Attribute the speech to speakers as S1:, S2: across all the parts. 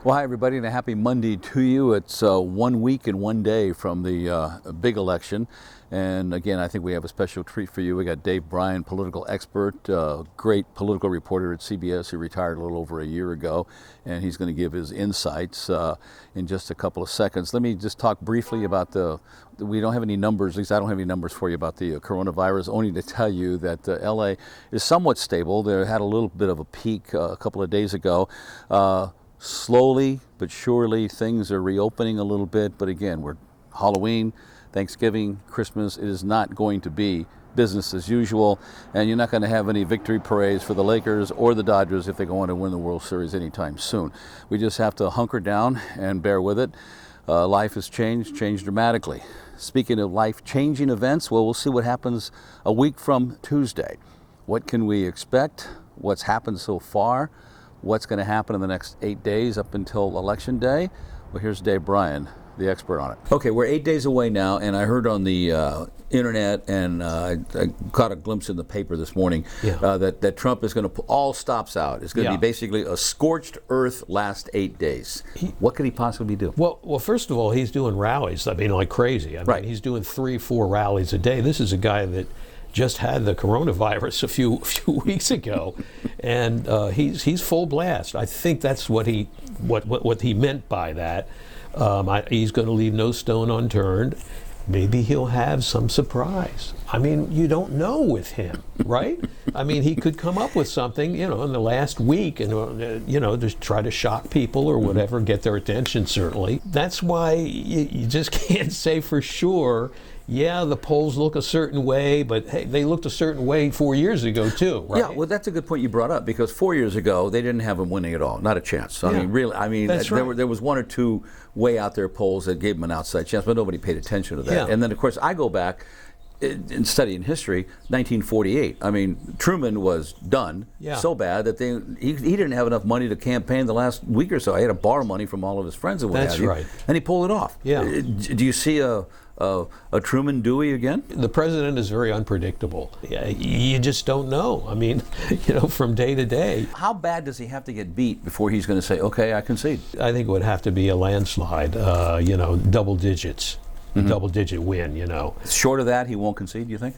S1: Well, hi, everybody, and a happy Monday to you. It's 1 week and 1 day from the big election. And again, I think we have a special treat for you. We got Bryan, political expert, great political reporter at CBS who retired a little over a year ago. And he's going to give his insights in just a couple of seconds. Let me just talk briefly about we don't have any numbers, at least I don't have any numbers for you about the coronavirus, only to tell you that LA is somewhat stable. They had a little bit of a peak a couple of days ago. Slowly but surely things are reopening a little bit, but again, we're Halloween, Thanksgiving, Christmas. It is not going to be business as usual, and you're not going to have any victory parades for the Lakers or the Dodgers if they go on to win the World Series anytime soon. We just have to hunker down and bear with it. Life has changed dramatically. Speaking of life-changing events, well, we'll see what happens a week from Tuesday. What can we expect? What's happened so far? What's going to happen in the next 8 days up until Election Day? Well, here's Bryan, the expert on it. Okay, we're 8 days away now, and I heard on the internet, and I caught a glimpse in the paper this morning, that Trump is going to put all stops out. It's going to be basically a scorched earth last 8 days. What could he possibly do?
S2: Well, first of all, he's doing rallies. I mean, like crazy. I mean, he's doing 3-4 rallies a day. This is a guy that just had the coronavirus a few weeks ago, and he's full blast. I think that's what he meant by that. He's going to leave no stone unturned. Maybe he'll have some surprise. I mean, you don't know with him, right? I mean, he could come up with something, in the last week, and just try to shock people or whatever, get their attention. Certainly, that's why you just can't say for sure. Yeah, the polls look a certain way, but hey, they looked a certain way 4 years ago too, right?
S1: Yeah, well, that's a good point you brought up, because 4 years ago they didn't have him winning at all, not a chance. I mean, really, there was one or two way out there polls that gave him an outside chance, but nobody paid attention to that. Yeah. And then, of course, I go back in studying history, 1948. I mean, Truman was done so bad that he didn't have enough money to campaign the last week or so. He had to borrow money from all of his friends and what have you. That's right. And he pulled it off. Yeah. Do you see a Truman Dewey again?
S2: The president is very unpredictable. You just don't know. I mean, from day to day.
S1: How bad does he have to get beat before he's going to say, okay, I concede?
S2: I think it would have to be a landslide, double digits, double-digit win,
S1: Short of that, he won't concede, you think?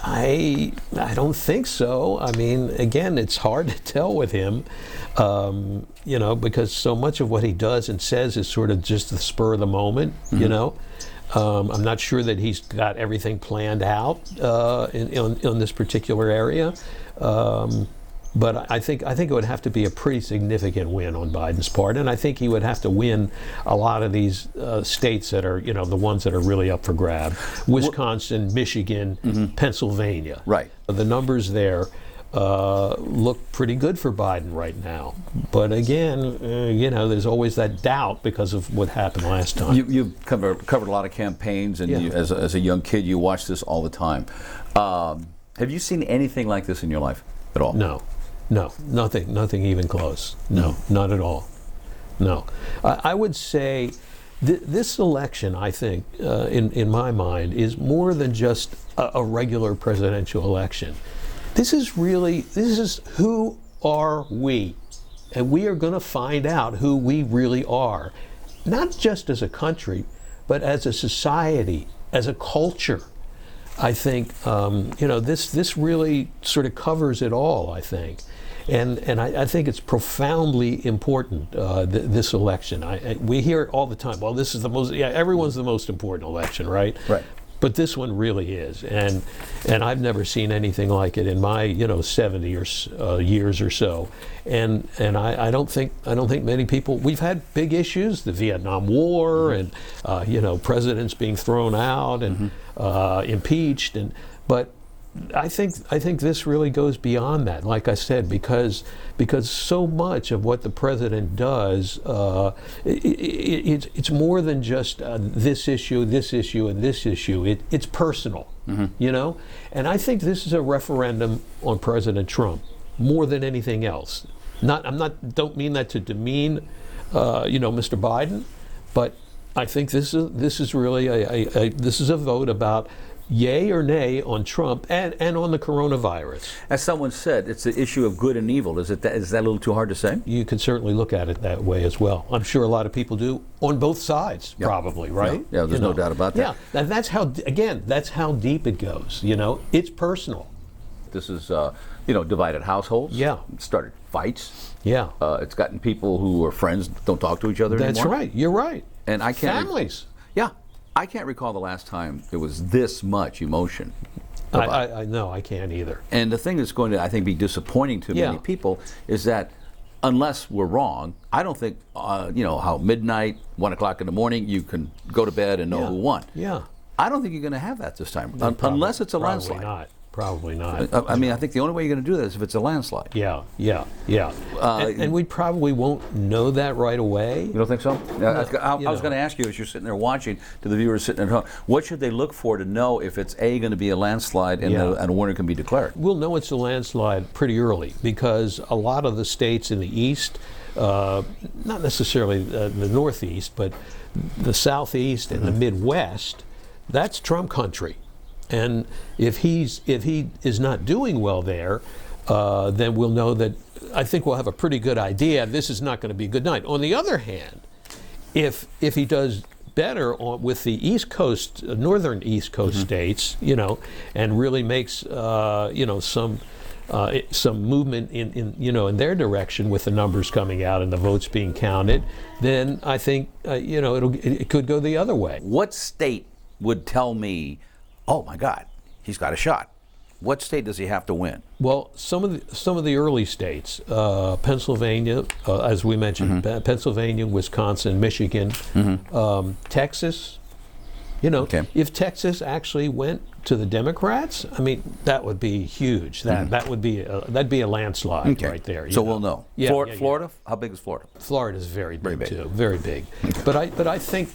S2: I don't think so. I mean, again, it's hard to tell with him, because so much of what he does and says is sort of just the spur of the moment, I'm not sure that he's got everything planned out in this particular area. But I think it would have to be a pretty significant win on Biden's part, and I think he would have to win a lot of these states that are, the ones that are really up for grab: Wisconsin, Michigan, Pennsylvania.
S1: Right.
S2: The numbers there look pretty good for Biden right now. But again, there's always that doubt because of what happened last time.
S1: You've covered a lot of campaigns, and as a young kid, you watch this all the time. Have you seen anything like this in your life at all?
S2: No, nothing even close. No, not at all. No. I would say this election, I think, in my mind, is more than just a regular presidential election. This is who are we? And we are going to find out who we really are, not just as a country, but as a society, as a culture. I think this really sort of covers it all, I think, and I think it's profoundly important, this election. We hear it all the time. Well, this is the most. Yeah, everyone's the most important election, right?
S1: Right.
S2: But this one really is, and I've never seen anything like it in my 70 years or so, and I don't think many people. We've had big issues, the Vietnam War, and presidents being thrown out and impeached, but I think this really goes beyond that. Like I said, because so much of what the president does, it's more than just this issue, and this issue. It's personal, And I think this is a referendum on President Trump more than anything else. Don't mean that to demean, Mr. Biden, but I think this is really this is a vote about yay or nay on Trump and on the coronavirus.
S1: As someone said, it's the issue of good and evil. Is that a little too hard to say?
S2: You can certainly look at it that way as well. I'm sure a lot of people do on both sides, probably, right?
S1: Yeah, there's no doubt about that.
S2: Yeah, and that's how deep it goes. It's personal.
S1: This is, divided households.
S2: Yeah.
S1: It started fights.
S2: Yeah.
S1: It's gotten people who are friends don't talk to each other anymore.
S2: That's right. You're right.
S1: And I can't.
S2: Families.
S1: Yeah. I can't recall the last time there was this much emotion.
S2: I know, I can't either.
S1: And the thing that's going to, I think, be disappointing to many people is that unless we're wrong, I don't think, how midnight, 1 o'clock in the morning, you can go to bed and know who won.
S2: Yeah.
S1: I don't think you're going to have that this time, unless it's a landslide.
S2: Probably not.
S1: I mean, I think the only way you're going to do that is if it's a landslide.
S2: Yeah. And we probably won't know that right away.
S1: You don't think so? I was going to ask you, as you're sitting there watching, to the viewers sitting at home, what should they look for to know if it's going to be a landslide and a winner can be declared?
S2: We'll know it's a landslide pretty early because a lot of the states in the east, not necessarily the northeast, but the southeast and the Midwest, that's Trump country. And if he is not doing well there, then we'll know that. I think we'll have a pretty good idea. This is not going to be a good night. On the other hand, if he does better with the East Coast, northern East Coast states, and really makes some movement in their direction with the numbers coming out and the votes being counted, then I think it could go the other way.
S1: What state would tell me, oh my God, he's got a shot? What state does he have to win?
S2: Well, some of the early states, Pennsylvania, as we mentioned, Pennsylvania, Wisconsin, Michigan, Texas. If Texas actually went to the Democrats, I mean, that would be huge. That'd be a landslide right there.
S1: So we'll know.
S2: Yeah,
S1: Florida, how big is Florida?
S2: Florida is very big too, very big. But I think.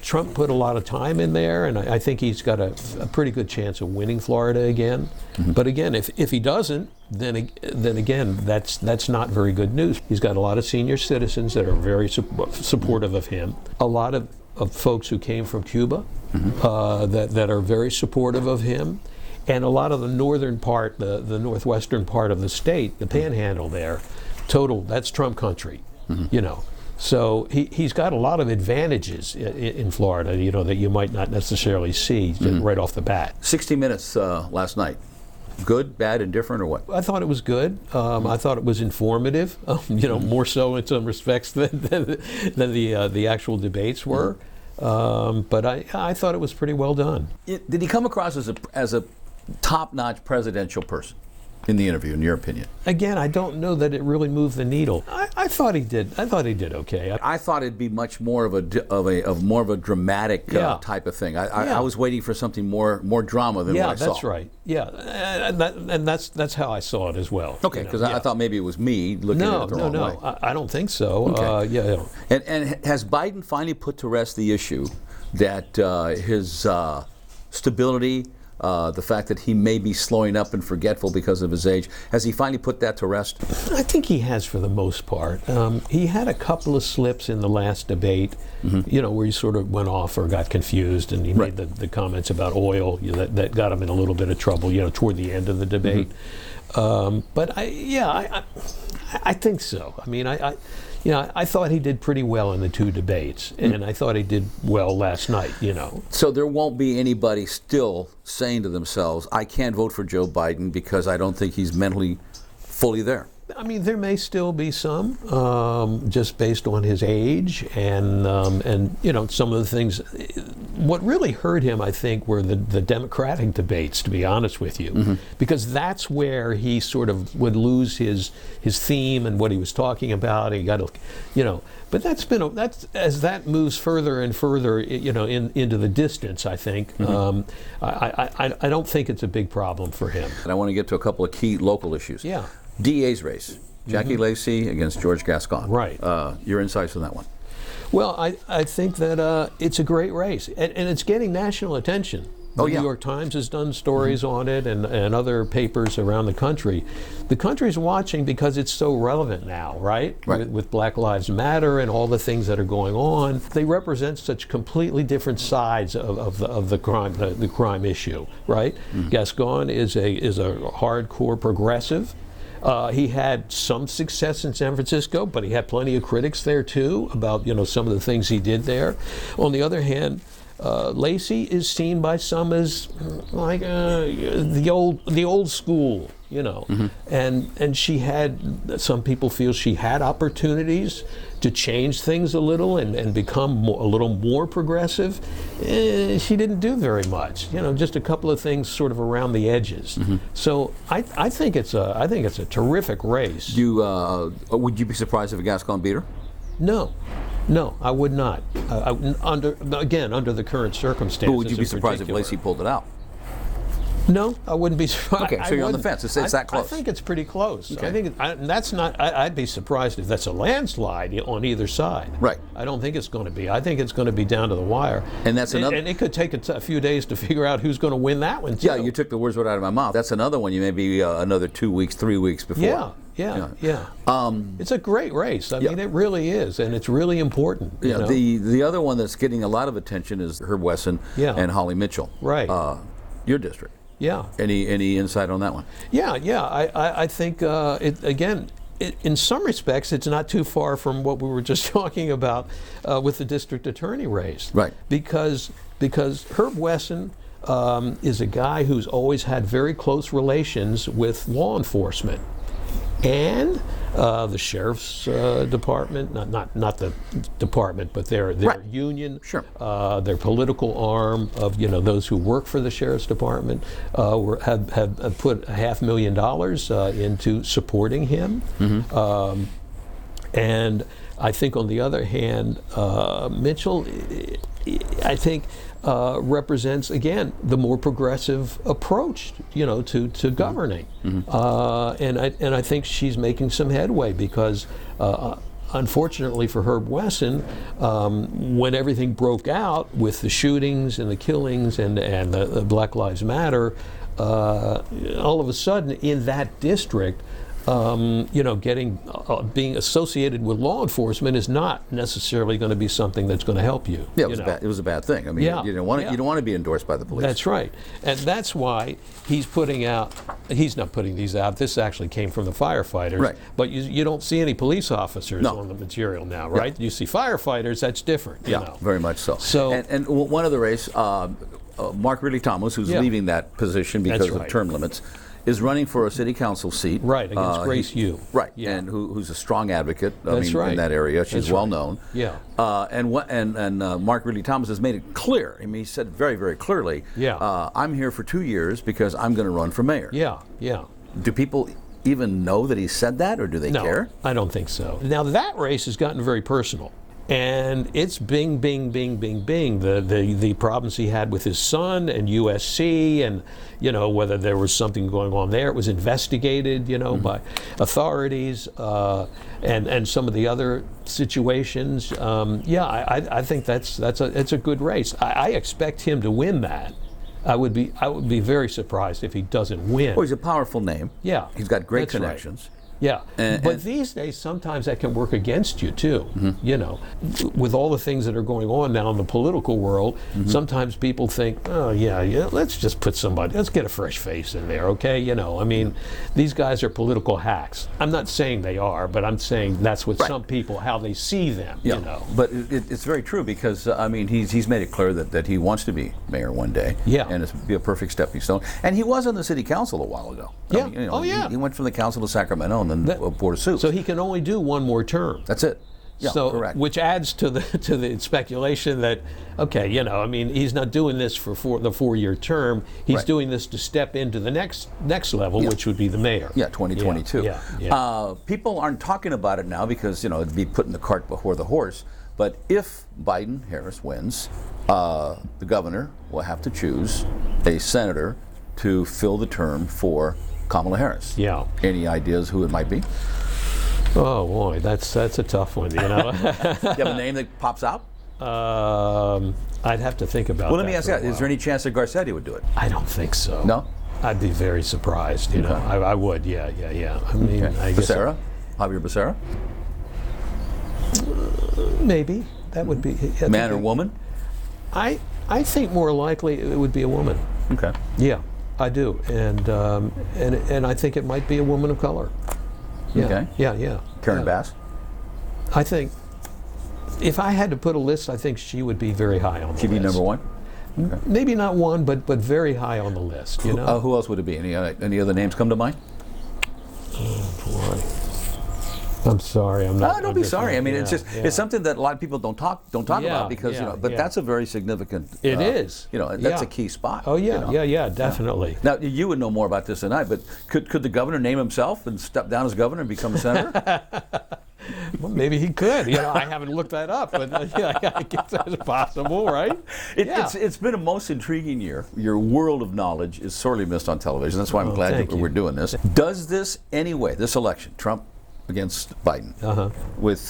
S2: Trump put a lot of time in there, and I think he's got a pretty good chance of winning Florida again. But again, if he doesn't, then again, that's not very good news. He's got a lot of senior citizens that are very supportive of him. A lot of folks who came from Cuba that are very supportive of him. And a lot of the northern part, the northwestern part of the state, the panhandle there, that's Trump country, So he's got a lot of advantages in Florida, that you might not necessarily see right off the bat.
S1: 60 Minutes last night. Good, bad, indifferent, or what?
S2: I thought it was good. I thought it was informative, more so in some respects than the actual debates were. But I thought it was pretty well done.
S1: Did he come across as a top-notch presidential person in the interview, in your opinion?
S2: Again, I don't know that it really moved the needle. I thought he did. I thought he did okay.
S1: I thought it'd be much more of a dramatic type of thing. I was waiting for something more drama than what I saw.
S2: Yeah, that's right. Yeah, and that's how I saw it as well.
S1: Okay, because I thought maybe it was me looking at it the wrong way.
S2: No, I don't think so.
S1: Okay. And has Biden finally put to rest the issue that his stability, the fact that he may be slowing up and forgetful because of his age, has he finally put that to rest?
S2: I think he has for the most part. He had a couple of slips in the last debate, where he sort of went off or got confused, and he made the comments about oil that got him in a little bit of trouble, toward the end of the debate. But I think so. I mean, I thought he did pretty well in the two debates, and I thought he did well last night,
S1: So there won't be anybody still saying to themselves, I can't vote for Joe Biden because I don't think he's mentally fully there.
S2: I mean, there may still be some, just based on his age and some of the things. What really hurt him, I think, were the Democratic debates, to be honest with you, because that's where he sort of would lose his theme and what he was talking about. He got to, but that's as that moves further and further, into the distance. I think I don't think it's a big problem for him.
S1: And I want to get to a couple of key local issues.
S2: Yeah.
S1: DA's race, Jackie Lacey against George Gascon.
S2: Right.
S1: Your insights on that one?
S2: Well, I think that it's a great race, and it's getting national attention. The
S1: Oh, yeah.
S2: New York Times has done stories on it, and other papers around the country. The country's watching because it's so relevant now, right?
S1: Right.
S2: With Black Lives Matter and all the things that are going on. They represent such completely different sides of the crime issue, right? Gascon is a hardcore progressive. He had some success in San Francisco, but he had plenty of critics there too about some of the things he did there. On the other hand, Lacey is seen by some as like the old school, and she had, some people feel she had opportunities to change things a little and become a little more progressive. She didn't do very much, just a couple of things sort of around the edges. So I think it's a terrific race.
S1: Would you be surprised if a Gascon beat her?
S2: No, I would not. Under the current circumstances.
S1: But would you be surprised if Lacey pulled it out?
S2: No, I wouldn't be surprised.
S1: Okay, so you're on the fence. It's that close.
S2: I think it's pretty close.
S1: Okay.
S2: I think that's not. I'd be surprised if that's a landslide on either side.
S1: Right.
S2: I don't think it's going to be. I think it's going to be down to the wire.
S1: And that's another.
S2: And it could take a few days to figure out who's going to win that one too.
S1: Yeah, you took the words right out of my mouth. That's another one. You may be another 2 weeks, 3 weeks before.
S2: Yeah. It's a great race. I mean, it really is, and it's really important.
S1: The other one that's getting a lot of attention is Herb Wesson and Holly Mitchell.
S2: Right.
S1: Your district.
S2: Yeah.
S1: Any insight on that one?
S2: Yeah. I think in some respects it's not too far from what we were just talking about with the district attorney race.
S1: Right.
S2: Because Herb Wesson is a guy who's always had very close relations with law enforcement. And the sheriff's department, not the department, but their union,
S1: Sure.
S2: Their political arm of those who work for the sheriff's department have put $500,000 into supporting him. And I think on the other hand, Mitchell, I think represents again the more progressive approach, to governing, and I think she's making some headway because, unfortunately for Herb Wesson, when everything broke out with the shootings and the killings and the Black Lives Matter, all of a sudden in that district, being associated with law enforcement is not necessarily going to be something that's going to help you.
S1: Yeah, it was a bad thing. I mean, you don't want to be endorsed by the police.
S2: That's right, and that's why he's not putting these out. This actually came from the firefighters.
S1: Right.
S2: But you don't see any police officers on the material now, right? Yeah. You see firefighters. That's different.
S1: Very much so. And one other race, Mark Ridley Thomas, who's leaving that position because of term limits, is running for a city council seat.
S2: Right, against Grace Yu.
S1: Right,
S2: yeah.
S1: And who's a strong advocate in that area. She's well known.
S2: Yeah.
S1: And Mark Ridley Thomas has made it clear. I mean, he said very, very clearly, I'm here for 2 years because I'm going to run for mayor.
S2: Yeah.
S1: Do people even know that he said that, or do they care?
S2: No, I don't think so. Now, that race has gotten very personal. And it's bing, bing, bing, bing, bing. The problems he had with his son and USC, and whether there was something going on there. It was investigated, by authorities, and some of the other situations. I think it's a good race. I expect him to win that. I would be very surprised if he doesn't win.
S1: Well, he's a powerful name.
S2: Yeah,
S1: he's got great
S2: that's
S1: connections.
S2: Right. Yeah, but these days sometimes that can work against you too. With all the things that are going on now in the political world, sometimes people think, let's just let's get a fresh face in there, okay? I mean, these guys are political hacks. I'm not saying they are, but I'm saying that's what some people, how they see them.
S1: But it's very true because he's made it clear that he wants to be mayor one day.
S2: Yeah,
S1: and it's be a perfect stepping stone. And he was on the city council a while ago. He went from the council to Sacramento and then Board of Suits.
S2: So he can only do one more term.
S1: That's it. Yeah, correct.
S2: Which adds to the speculation that, he's not doing this for the 4-year term. He's doing this to step into the next level, which would be the mayor.
S1: Yeah, 2022.
S2: Yeah.
S1: People aren't talking about it now because, it'd be putting the cart before the horse. But if Biden-Harris wins, the governor will have to choose a senator to fill the term for Kamala Harris.
S2: Yeah.
S1: Any ideas who it might be?
S2: Oh boy, that's a tough one.
S1: You have a name that pops out?
S2: I'd have to think about
S1: Well,
S2: that.
S1: let me ask you, is there any chance that Garcetti would do it?
S2: I don't think so.
S1: No?
S2: I'd be very surprised, you know. I would, yeah. I mean,
S1: Okay.
S2: I guess
S1: Becerra? Javier Becerra?
S2: maybe that would be.
S1: Man or woman?
S2: I think more likely it would be a woman.
S1: Okay.
S2: Yeah, I do, and I think it might be a woman of color. Yeah,
S1: Okay.
S2: Yeah.
S1: Karen
S2: yeah.
S1: Bass?
S2: I think if I had to put a list, I think she would be very high on the
S1: She'd be
S2: list.
S1: number one? Okay.
S2: Maybe not one, but very high on the list. You know.
S1: Who else would it be? Any other names come to mind?
S2: Boy. I'm sorry. I'm not.
S1: Don't be sorry. I mean, it's just
S2: yeah.
S1: it's something that a lot of people don't talk about because But that's a very significant.
S2: It is.
S1: That's a key spot.
S2: Oh yeah, yeah, definitely.
S1: Now you would know more about this than I, but could the governor name himself and step down as governor and become a senator?
S2: Well, maybe he could. I haven't looked that up, but yeah, I guess that's possible, right?
S1: It's been a most intriguing year. Your world of knowledge is sorely missed on television. That's why I'm glad that we're doing this. Does this anyway? This election, Trump against Biden, with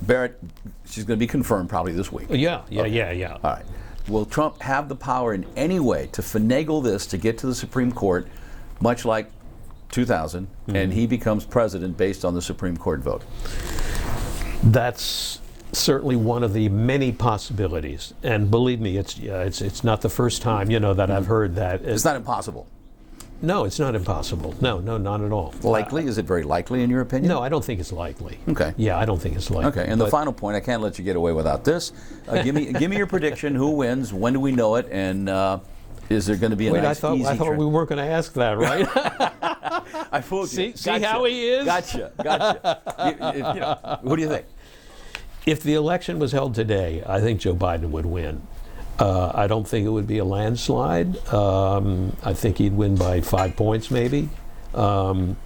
S1: Barrett, she's going to be confirmed probably this week.
S2: Yeah.
S1: All right. Will Trump have the power in any way to finagle this to get to the Supreme Court, much like 2000, and he becomes president based on the Supreme Court vote?
S2: That's certainly one of the many possibilities, and believe me, it's not the first time that I've heard that.
S1: It's not impossible.
S2: No, it's not impossible. No, not at all.
S1: Likely? Is it very likely in your opinion?
S2: No, I don't think it's likely.
S1: Okay.
S2: Yeah, I don't think it's likely.
S1: Okay, and the final point, I can't let you get away without this. Give me your prediction. Who wins? When do we know it? And is there going to be a nice, easy
S2: I thought we weren't going to ask that, right?
S1: I fooled you.
S2: See how he is?
S1: Gotcha. What do you think?
S2: If the election was held today, I think Joe Biden would win. I don't think it would be a landslide. I think he'd win by 5 points, maybe. But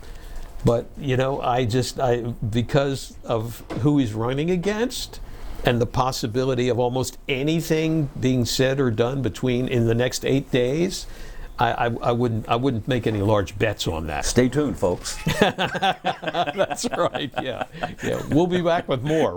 S2: because of who he's running against, and the possibility of almost anything being said or done in the next 8 days, I wouldn't make any large bets on that.
S1: Stay tuned, folks.
S2: That's right. Yeah. We'll be back with more.